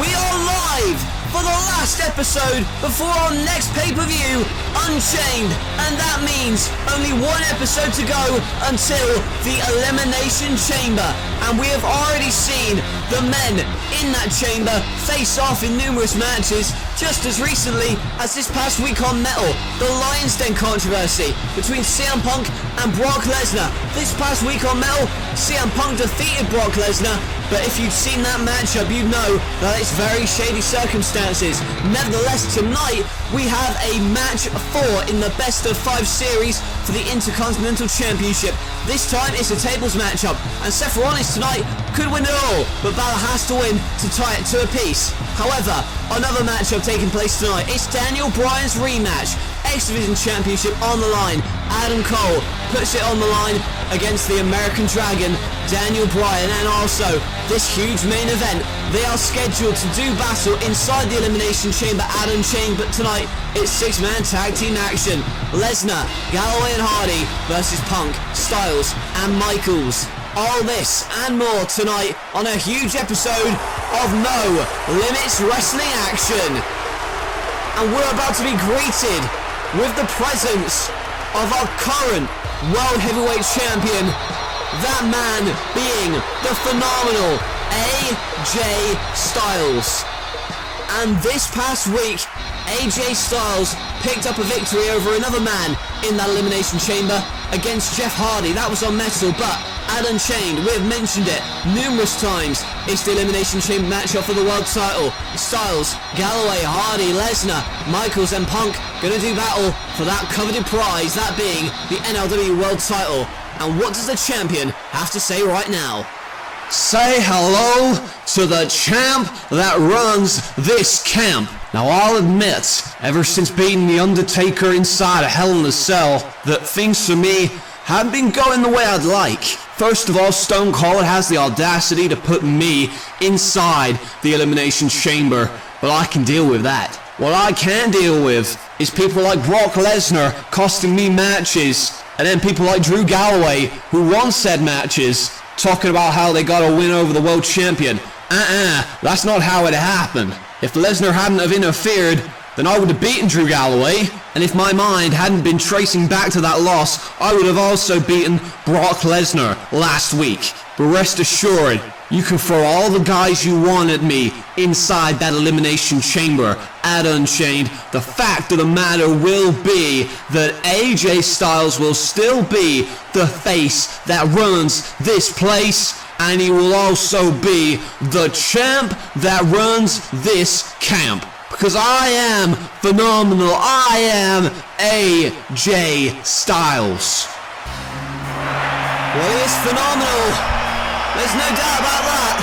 we are live for the last episode before our next pay-per-view, Unchained, and that means only one episode to go until the Elimination Chamber, and we have already seen the men in that chamber face off in numerous matches, just as recently as this past week on Metal, the Lion's Den controversy between CM Punk and Brock Lesnar. This past week on Metal, CM Punk defeated Brock Lesnar, but if you'd seen that matchup, you'd know that it's very shady circumstances. Nevertheless, tonight we have a match 4 in the best of 5 series for the Intercontinental Championship. This time it's a tables matchup, and Seth Rollins tonight could win it all, but Balor has to win to tie it to a piece. However, another matchup taking place tonight. It's Daniel Bryan's rematch. X Division Championship on the line. Adam Cole puts it on the line against the American Dragon, Daniel Bryan, and also this huge main event. They are scheduled to do battle inside the Elimination Chamber at Unchained, but tonight it's 6-man tag team action. Lesnar, Galloway and Hardy versus Punk, Styles and Michaels. All this and more tonight on a huge episode of No Limits Wrestling action. And we're about to be greeted with the presence of our current World Heavyweight Champion, that man being the phenomenal AJ Styles. And this past week, AJ Styles picked up a victory over another man in that Elimination Chamber against Jeff Hardy. That was on Metal, but at Unchained, we've mentioned it numerous times. It's the Elimination Chamber matchup for the world title. Styles, Galloway, Hardy, Lesnar, Michaels and Punk gonna do battle for that coveted prize, that being the NLW world title. And what does the champion have to say right now? Say hello to the champ that runs this camp. Now I'll admit, ever since beating The Undertaker inside a Hell in a Cell, that things for me haven't been going the way I'd like. First of all, Stone Cold has the audacity to put me inside the Elimination Chamber, but I can deal with that. What I can't deal with is people like Brock Lesnar costing me matches, and then people like Drew Galloway, who won said matches, talking about how they got a win over the world champion. That's not how it happened. If Lesnar hadn't have interfered, then I would have beaten Drew Galloway, and if my mind hadn't been tracing back to that loss, I would have also beaten Brock Lesnar last week. But rest assured, you can throw all the guys you want at me inside that Elimination Chamber at Unchained. The fact of the matter will be that AJ Styles will still be the face that runs this place, and he will also be the champ that runs this camp. Because I am phenomenal. I am AJ Styles. Well, he is phenomenal. There's no doubt about that.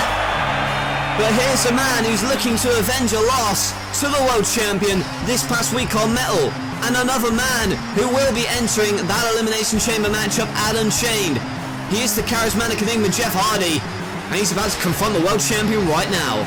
But here's a man who's looking to avenge a loss to the world champion this past week on Metal. And another man who will be entering that Elimination Chamber matchup at Unchained. He is the charismatic enigma Jeff Hardy, and he's about to confront the world champion right now.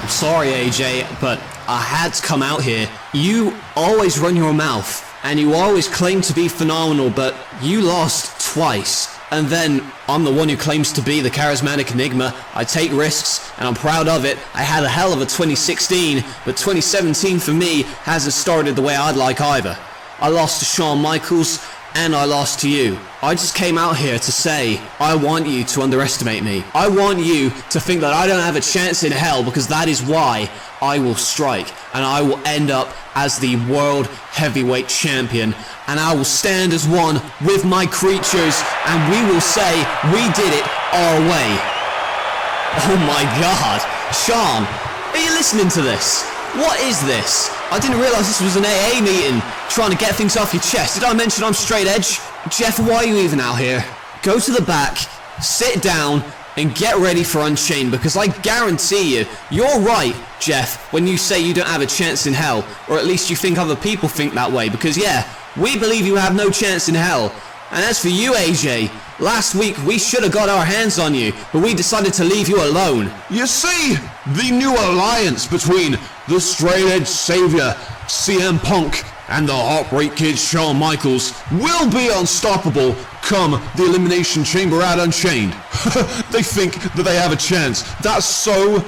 I'm sorry, AJ, but I had to come out here. You always run your mouth, and you always claim to be phenomenal, but you lost twice. And then I'm the one who claims to be the charismatic enigma. I take risks, and I'm proud of it. I had a hell of a 2016, but 2017 for me hasn't started the way I'd like either. I lost to Shawn Michaels, and I lost to you. I just came out here to say, I want you to underestimate me. I want you to think that I don't have a chance in hell, because that is why I will strike, and I will end up as the World Heavyweight Champion, and I will stand as one with my creatures, and we will say we did it our way. Oh my God, Sean, are you listening to this? What is this? I didn't realise this was an AA meeting, trying to get things off your chest. Did I mention I'm straight edge? Jeff, why are you even out here? Go to the back, sit down, and get ready for Unchained, because I guarantee you, you're right, Jeff, when you say you don't have a chance in hell, or at least you think other people think that way, because yeah, we believe you have no chance in hell. And as for you, AJ, last week we should have got our hands on you, but we decided to leave you alone. You see, the new alliance between the straight edge savior, CM Punk, and the Heartbreak Kid Shawn Michaels will be unstoppable come the Elimination Chamber at Unchained. They think that they have a chance. That's so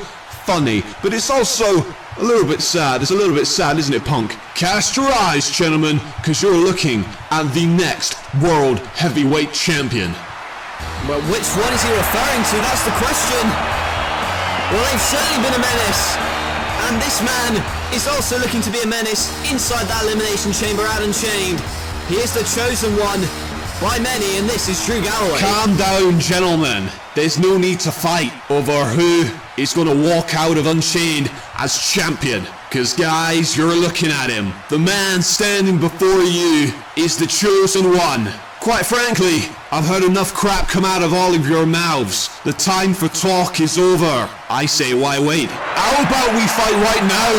funny, but it's also a little bit sad. It's a little bit sad, isn't it, Punk? Cast your eyes, gentlemen, because you're looking at the next World Heavyweight Champion. Well, which one is he referring to? That's the question. Well, they've certainly been a menace. And this man is also looking to be a menace inside that Elimination Chamber out Unchained. He is the chosen one by many, and this is Drew Galloway. Calm down, gentlemen. There's no need to fight over who is going to walk out of Unchained as champion. Because, guys, you're looking at him. The man standing before you is the chosen one. Quite frankly, I've heard enough crap come out of all of your mouths. The time for talk is over. I say, why wait? How about we fight right now?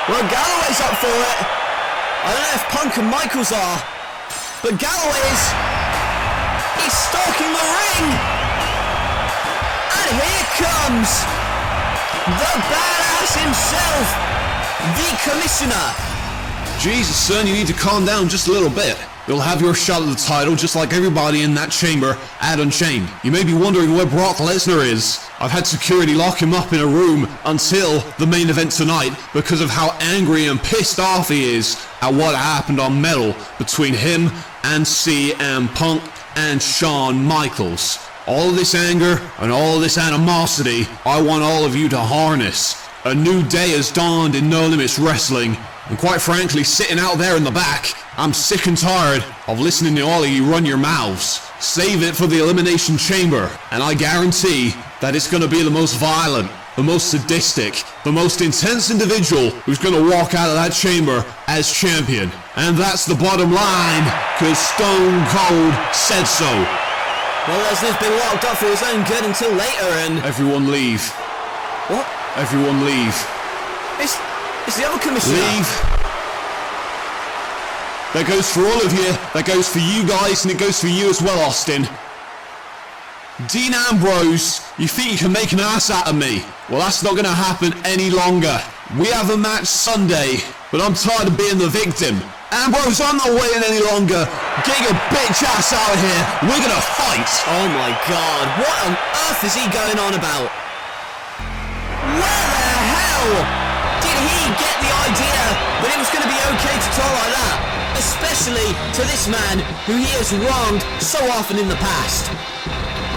Well, Galloway's up for it. I don't know if Punk and Michaels are, but Galloway he's stalking the ring. And here comes the badass himself, the Commissioner. Jesus, son, you need to calm down just a little bit. You'll have your shot at the title just like everybody in that chamber at Unchained. You may be wondering where Brock Lesnar is. I've had security lock him up in a room until the main event tonight because of how angry and pissed off he is at what happened on Metal between him and CM Punk and Shawn Michaels. All of this anger and all of this animosity, I want all of you to harness. A new day has dawned in No Limits Wrestling. And quite frankly, sitting out there in the back, I'm sick and tired of listening to all of you run your mouths. Save it for the Elimination Chamber, and I guarantee that it's going to be the most violent, the most sadistic, the most intense individual who's going to walk out of that chamber as champion. And that's the bottom line, because Stone Cold said so. Well, Lesnar's been locked up for his own good until later, and... Everyone leave. What? Everyone leave. It's the other Commissioner. Leave. That goes for all of you. That goes for you guys, and it goes for you as well, Austin. Dean Ambrose, you think you can make an ass out of me? Well, that's not going to happen any longer. We have a match Sunday, but I'm tired of being the victim. Ambrose, I'm not waiting any longer. Get your bitch ass out of here. We're going to fight. Oh my god, what on earth is he going on about? Where the hell did he get the idea that it was going to be okay to talk like that? Especially to this man who he has wronged so often in the past.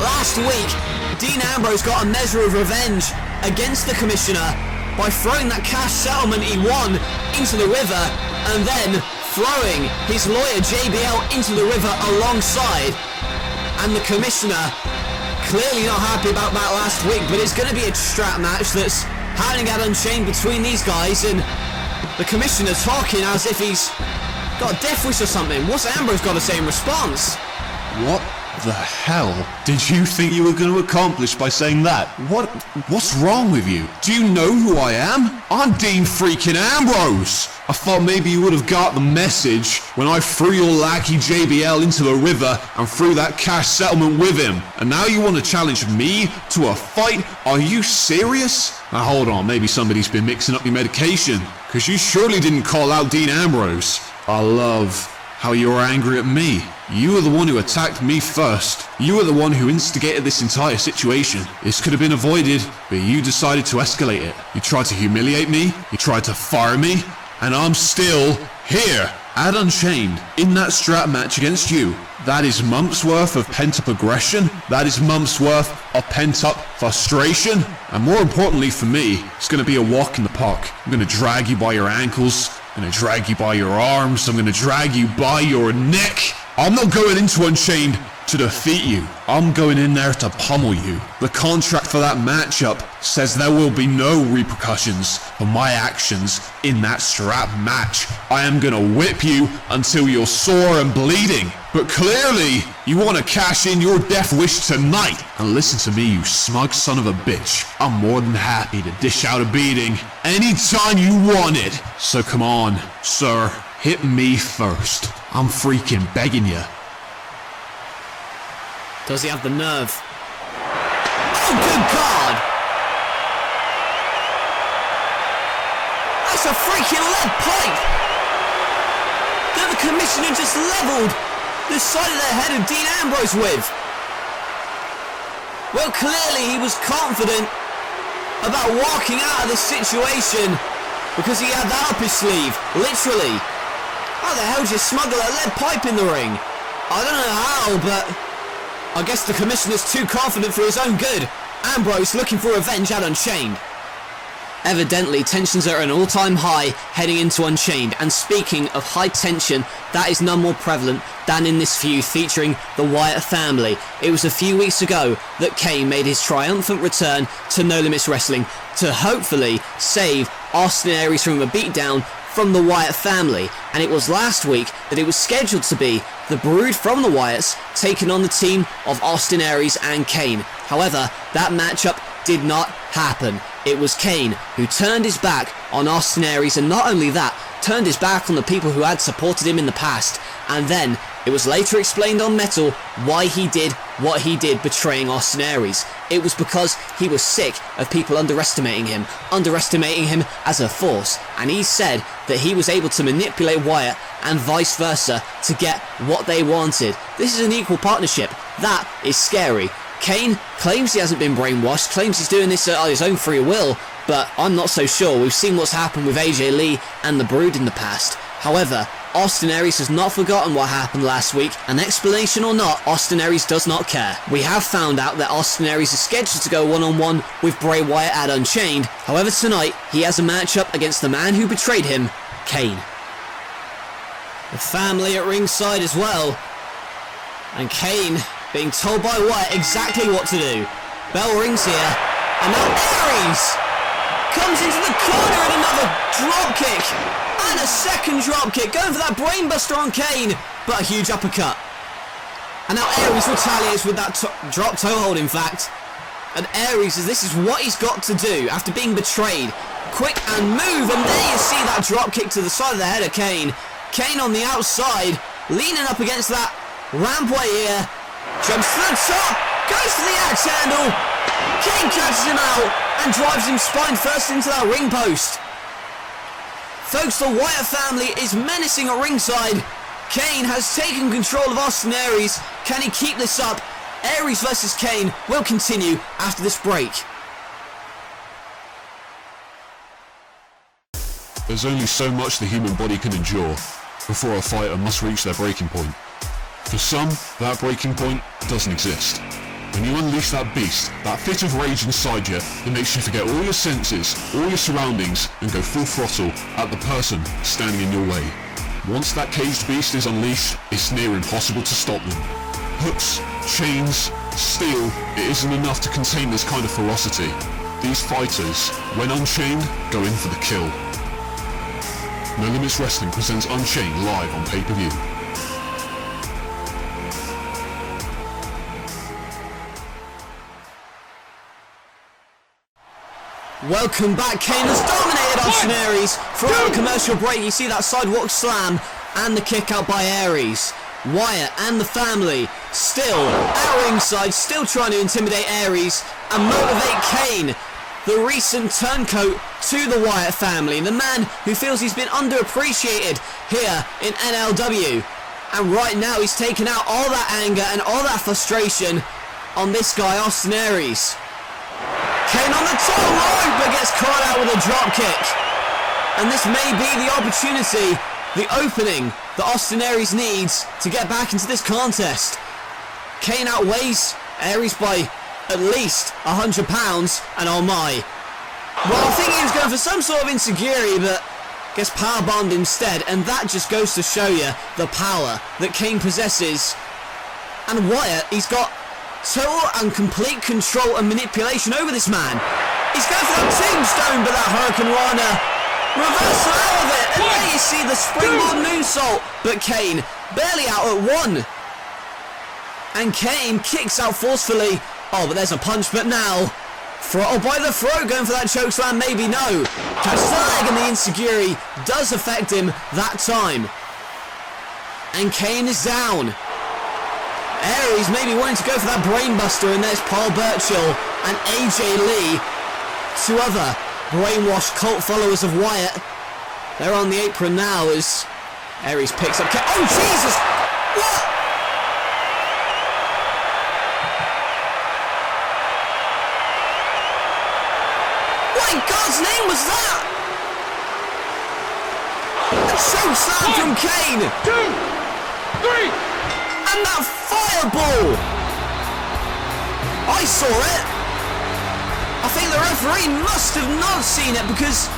Last week, Dean Ambrose got a measure of revenge against the Commissioner by throwing that cash settlement he won into the river and then throwing his lawyer JBL into the river alongside. And the Commissioner clearly not happy about that last week, but it's going to be a strap match that's happening at Unchained between these guys, and the Commissioner talking as if he's got a death wish or something. What's Ambrose got to say in response? What the hell did you think you were going to accomplish by saying that? What's wrong with you? Do you know who I am? I'm Dean freaking Ambrose. I thought maybe you would have got the message when I threw your lackey JBL into the river and threw that cash settlement with him. And now you want to challenge me to a fight? Are you serious? Now hold on, maybe somebody's been mixing up your medication, because you surely didn't call out Dean Ambrose. I love how you're angry at me. You were the one who attacked me first. You were the one who instigated this entire situation. This could have been avoided, but you decided to escalate it. You tried to humiliate me, you tried to fire me, and I'm still here at Unchained in that strap match against you. That is months worth of pent-up aggression. That is months worth of pent-up frustration. And more importantly for me, it's going to be a walk in the park. I'm going to drag you by your ankles. I'm going to drag you by your arms. I'm going to drag you by your neck. I'm not going into Unchained to defeat you. I'm going in there to pummel you. The contract for that matchup says there will be no repercussions for my actions in that strap match. I am going to whip you until you're sore and bleeding. But clearly, you want to cash in your death wish tonight. And listen to me, you smug son of a bitch. I'm more than happy to dish out a beating anytime you want it. So come on, sir, hit me first. I'm freaking begging you. Does he have the nerve? Oh, good God! That's a freaking lead pipe that the Commissioner just leveled the side of the head of Dean Ambrose with. Well, clearly he was confident about walking out of this situation because he had that up his sleeve, literally. How the hell did you smuggle a lead pipe in the ring? I don't know how, but I guess the commissioner's too confident for his own good. Ambrose looking for revenge at Unchained. Evidently, tensions are at an all-time high heading into Unchained, and speaking of high tension, that is none more prevalent than in this feud featuring the Wyatt family. It was a few weeks ago that Kane made his triumphant return to No Limits Wrestling to hopefully save Austin Aries from a beatdown from the Wyatt family, and it was last week that it was scheduled to be the Brood from the Wyatts taking on the team of Austin Aries and Kane. However, that matchup did not happen. It was Kane who turned his back on Austin Aries, and not only that, turned his back on the people who had supported him in the past. And then it was later explained on Metal why he did what he did, betraying Austin Aries. It was because he was sick of people underestimating him as a force, and he said that he was able to manipulate Wyatt and vice versa to get what they wanted. This is an equal partnership. That is scary. Kane claims he hasn't been brainwashed, claims he's doing this at his own free will, but I'm not so sure. We've seen what's happened with AJ Lee and the Brood in the past. However, Austin Aries has not forgotten what happened last week, and explanation or not, Austin Aries does not care. We have found out that Austin Aries is scheduled to go one-on-one with Bray Wyatt at Unchained. However, tonight, he has a matchup against the man who betrayed him, Kane. The family at ringside as well, and Kane being told by Wyatt exactly what to do. Bell rings here, and now Aries comes into the corner and another drop kick, and a second drop kick, going for that brainbuster on Kane, but a huge uppercut. And now Aries retaliates with that drop toe hold, in fact. And Aries says this is what he's got to do after being betrayed. Quick and move, and there you see that drop kick to the side of the head of Kane. Kane on the outside, leaning up against that rampway here. Jumps to the top, goes to the axe handle. Kane catches him out and drives him spine first into that ring post. Folks, the Wyatt family is menacing at ringside. Kane has taken control of Austin Aries. Can he keep this up? Aries versus Kane will continue after this break. There's only so much the human body can endure before a fighter must reach their breaking point. For some, that breaking point doesn't exist. When you unleash that beast, that fit of rage inside you that makes you forget all your senses, all your surroundings, and go full throttle at the person standing in your way. Once that caged beast is unleashed, it's near impossible to stop them. Hooks, chains, steel, it isn't enough to contain this kind of ferocity. These fighters, when unchained, go in for the kill. No Limits Wrestling presents Unchained live on pay-per-view. Welcome back. Kane has dominated Austin Aries throughout the commercial break. You see that sidewalk slam and the kick out by Aries. Wyatt and the family still at ringside, still trying to intimidate Aries and motivate Kane, the recent turncoat to the Wyatt family, the man who feels he's been underappreciated here in NLW. And right now he's taken out all that anger and all that frustration on this guy, Austin Aries. Kane on the top rope, but gets caught out with a drop kick. And this may be the opportunity, the opening that Austin Aries needs to get back into this contest. Kane outweighs Aries by at least £100, and oh my. Well, I think he was going for some sort of insecurity, but gets powerbombed instead, and that just goes to show you the power that Kane possesses. And Wyatt, he's got total and complete control and manipulation over this man. He's going for that tombstone, but that Hurricane Rana reversal out of it, and there you see the springboard moonsault, but Kane barely out at one. And Kane kicks out forcefully. Oh, but there's a punch, but now throttled by the throat, going for that chokeslam, maybe no. Catches the leg, and the insecurity does affect him that time. And Kane is down. Aries maybe wanting to go for that brainbuster, and there's Paul Burchill and AJ Lee, two other brainwashed cult followers of Wyatt. They're on the apron now as Aries picks up. Oh Jesus! What? in God's name was that? A choke slam from Kane. 2, 3. And that fireball. I saw it. I think the referee must have not seen it because...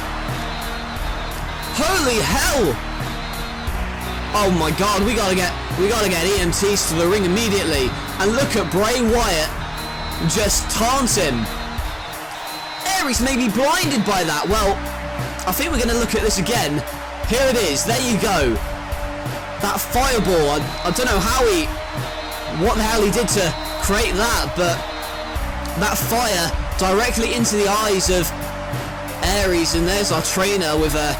Holy hell. Oh my God, we gotta get EMTs to the ring immediately. And look at Bray Wyatt just taunt him. Aries may be blinded by that. Well, I think we're going to look at this again. Here it is. There you go. That fireball. I don't know what the hell he did to create that, but that fire directly into the eyes of Aries, and there's our trainer with a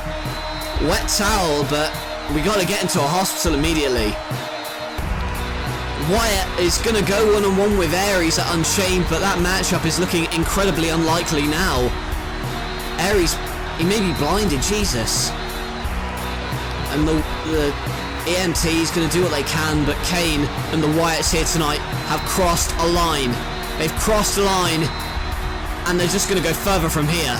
wet towel, but we got to get into a hospital immediately. Wyatt is going to go one-on-one with Aries at Unchained, but that matchup is looking incredibly unlikely now. Aries, he may be blinded, Jesus. And the EMT is going to do what they can, but Kane and the Wyatts here tonight have crossed a line. They've crossed a line, and they're just going to go further from here.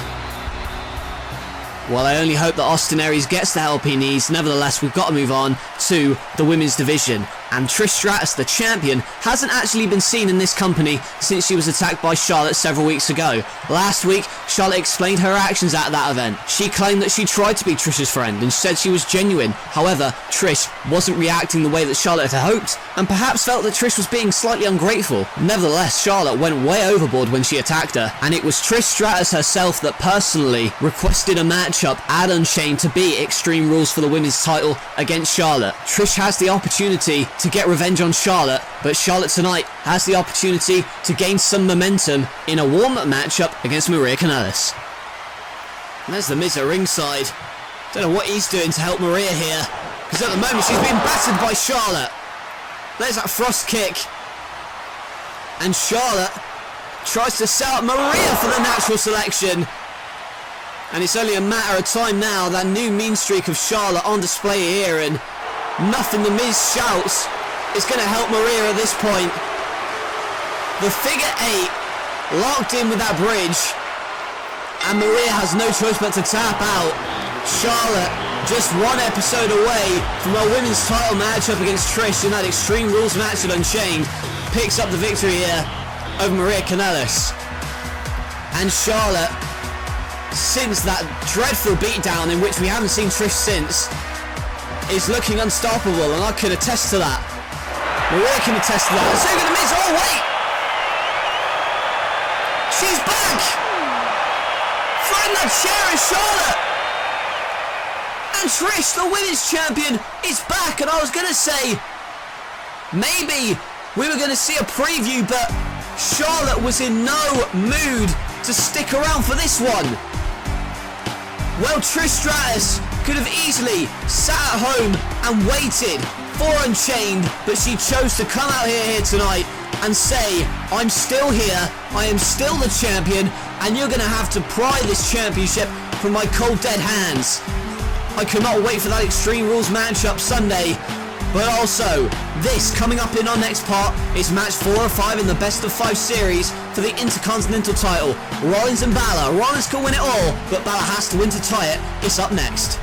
Well, I only hope that Austin Aries gets the help he needs. Nevertheless, we've got to move on to the women's division. And Trish Stratus, the champion, hasn't actually been seen in this company since she was attacked by Charlotte several weeks ago. Last week, Charlotte explained her actions at that event. She claimed that she tried to be Trish's friend and said she was genuine. However, Trish wasn't reacting the way that Charlotte had hoped, and perhaps felt that Trish was being slightly ungrateful. Nevertheless, Charlotte went way overboard when she attacked her, and it was Trish Stratus herself that personally requested a matchup at Unchained to be Extreme Rules for the women's title against Charlotte. Trish has the opportunity to get revenge on Charlotte, but Charlotte tonight has the opportunity to gain some momentum in a warm-up matchup against Maria Kanellis. And there's the Miz at ringside. Don't know what he's doing to help Maria here, because at the moment she's being battered by Charlotte. There's that frost kick. And Charlotte tries to set up Maria for the natural selection. And it's only a matter of time now, that new mean streak of Charlotte on display here, and nothing the Miz shouts is going to help Maria at this point. The figure 8 locked in with that bridge, and Maria has no choice but to tap out. Charlotte just one episode away from a women's title matchup against Trish in that Extreme Rules match at Unchained, picks up the victory here over Maria Kanellis. And Charlotte, since that dreadful beatdown in which we haven't seen Trish since, is looking unstoppable, and I can attest to that. Maria can attest to that. And so going to miss. Oh wait, she's back. Find that chair is Charlotte, and Trish, the women's champion, is back. And I was going to say maybe we were going to see a preview, but Charlotte was in no mood to stick around for this one. Well, Trish Stratus could have easily sat at home and waited for Unchained, but she chose to come out here tonight and say, I'm still here, I am still the champion, and you're going to have to pry this championship from my cold dead hands. I cannot wait for that Extreme Rules matchup Sunday. But also, this coming up in our next part is match 4 of 5 in the best of 5 series for the Intercontinental title. Rollins and Balor. Rollins can win it all, but Balor has to win to tie it. It's up next.